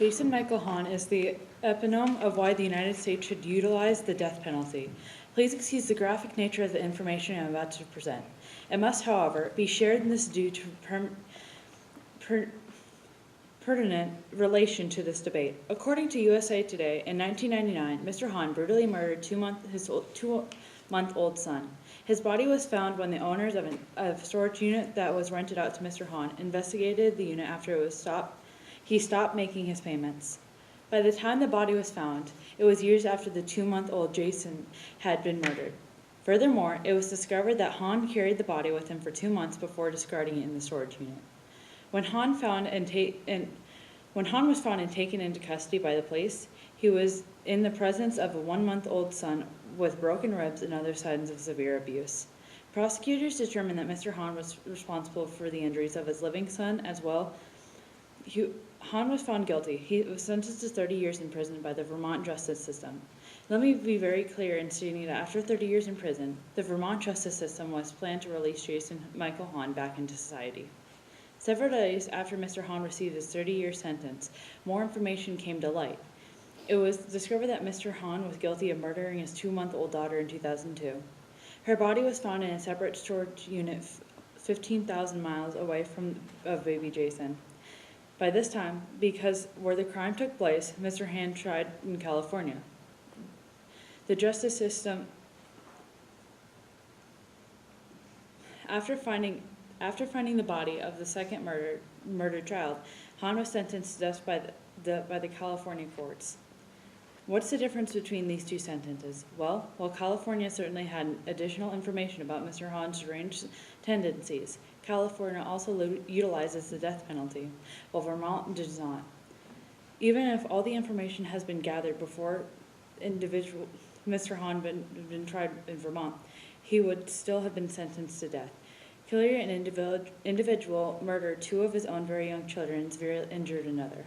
Jason Michael Hahn is the epitome of why the United States should utilize the death penalty. Please excuse the graphic nature of the information I'm about to present. It must, however, be shared in this due to pertinent relation to this debate. According to USA Today, in 1999, Mr. Hahn brutally murdered his two-month-old son. His body was found when the owners of a storage unit that was rented out to Mr. Hahn investigated the unit after he stopped making his payments. By the time the body was found, it was years after the 2-month-old Jason had been murdered. Furthermore, it was discovered that Hahn carried the body with him for 2 months before discarding it in the storage unit. When Hahn was found and taken into custody by the police, he was in the presence of a 1-month-old son with broken ribs and other signs of severe abuse. Prosecutors determined that Mr. Hahn was responsible for the injuries of his living son as well. Hahn was found guilty. He was sentenced to 30 years in prison by the Vermont justice system. Let me be very clear in stating that after 30 years in prison, the Vermont justice system was planned to release Jason Michael Hahn back into society. Several days after Mr. Hahn received his 30-year sentence, more information came to light. It was discovered that Mr. Hahn was guilty of murdering his 2-month-old daughter in 2002. Her body was found in a separate storage unit 15,000 miles away of baby Jason. By this time, because where the crime took place, Mr. Hahn tried in California. The justice system, after finding the body of the second murdered child, Hahn was sentenced to death by the California courts. What's the difference between these two sentences? Well, while California certainly had additional information about Mr. Hahn's deranged tendencies, California also utilizes the death penalty, while Vermont does not. Even if all the information has been gathered before Mr. Hahn been tried in Vermont, he would still have been sentenced to death. Killing an individual murdered 2 of his own very young children and severely injured another.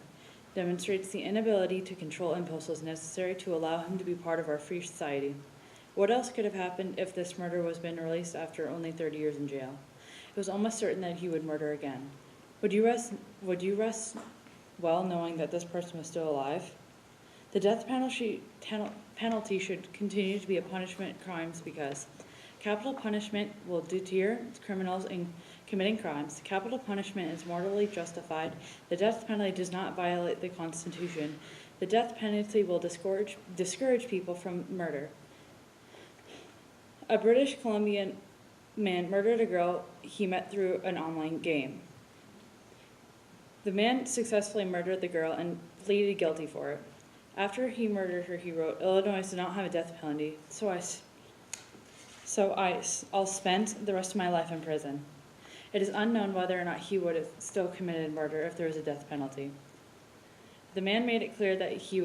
Demonstrates the inability to control impulses necessary to allow him to be part of our free society. What else could have happened if this murder was been released after only 30 years in jail? It was almost certain that he would murder again. Would you rest well knowing that this person was still alive? The death penalty should continue to be a punishment of crimes because capital punishment will deter criminals in committing crimes. Capital punishment is morally justified. The death penalty does not violate the Constitution. The death penalty will discourage people from murder. A British Columbian man murdered a girl he met through an online game. The man successfully murdered the girl and pleaded guilty for it. After he murdered her, he wrote, "Illinois does not have a death penalty, so I'll spend the rest of my life in prison." It is unknown whether or not he would have still committed murder if there was a death penalty. The man made it clear that he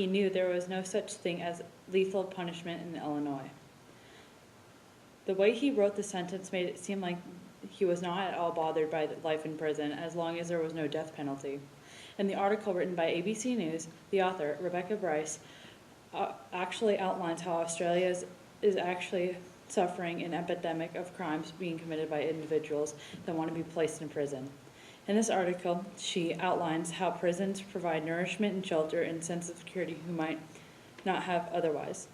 knew there was no such thing as lethal punishment in Illinois. The way he wrote the sentence made it seem like he was not at all bothered by life in prison as long as there was no death penalty. In the article written by ABC News, the author, Rebecca Bryce, actually outlines how Australia is actually suffering an epidemic of crimes being committed by individuals that want to be placed in prison. In this article, she outlines how prisons provide nourishment and shelter and sense of security who might not have otherwise.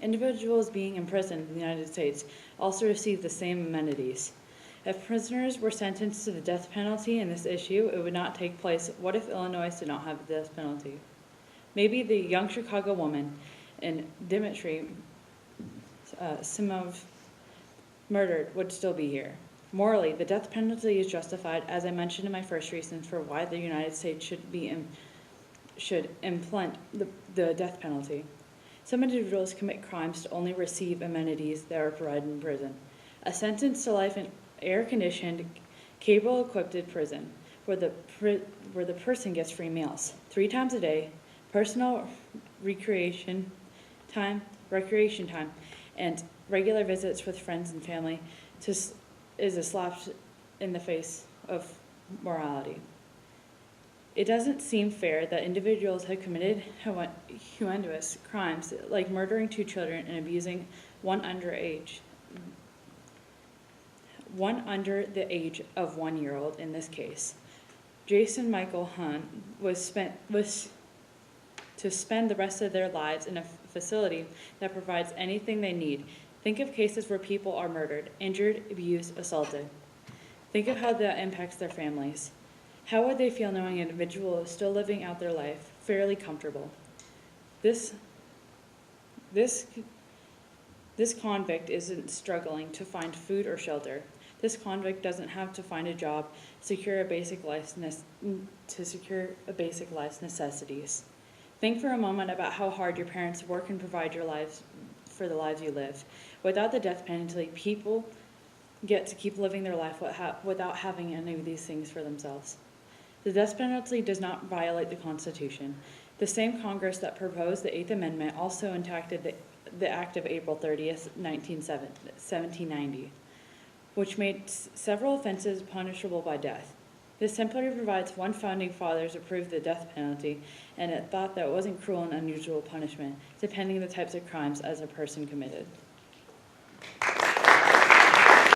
Individuals being imprisoned in the United States also receive the same amenities. If prisoners were sentenced to the death penalty in this issue, it would not take place. What if Illinois did not have the death penalty? Maybe the young Chicago woman and Dmitry Simov murdered would still be here. Morally, the death penalty is justified, as I mentioned in my first reasons for why the United States should implement the death penalty. Some individuals commit crimes to only receive amenities that are provided in prison. A sentence to life in air-conditioned, cable-equipped prison, where the person gets free meals 3 times a day, personal recreation time, and regular visits with friends and family is a slap in the face of morality. It doesn't seem fair that individuals have committed horrendous crimes like murdering 2 children and abusing one under the age of 1-year-old in this case. Jason Michael Hunt was to spend the rest of their lives in a facility that provides anything they need. Think of cases where people are murdered, injured, abused, assaulted. Think of how that impacts their families. How would they feel knowing an individual is still living out their life, fairly comfortable? This convict isn't struggling to find food or shelter. This convict doesn't have to find a job, secure a basic life's necessities. Think for a moment about how hard your parents work and provide your lives for the lives you live. Without the death penalty, people get to keep living their life without having any of these things for themselves. The death penalty does not violate the Constitution. The same Congress that proposed the Eighth Amendment also enacted the Act of April 30th, 1790, which made several offenses punishable by death. This simply provides one founding fathers approved the death penalty, and it thought that it wasn't cruel and unusual punishment, depending on the types of crimes as a person committed.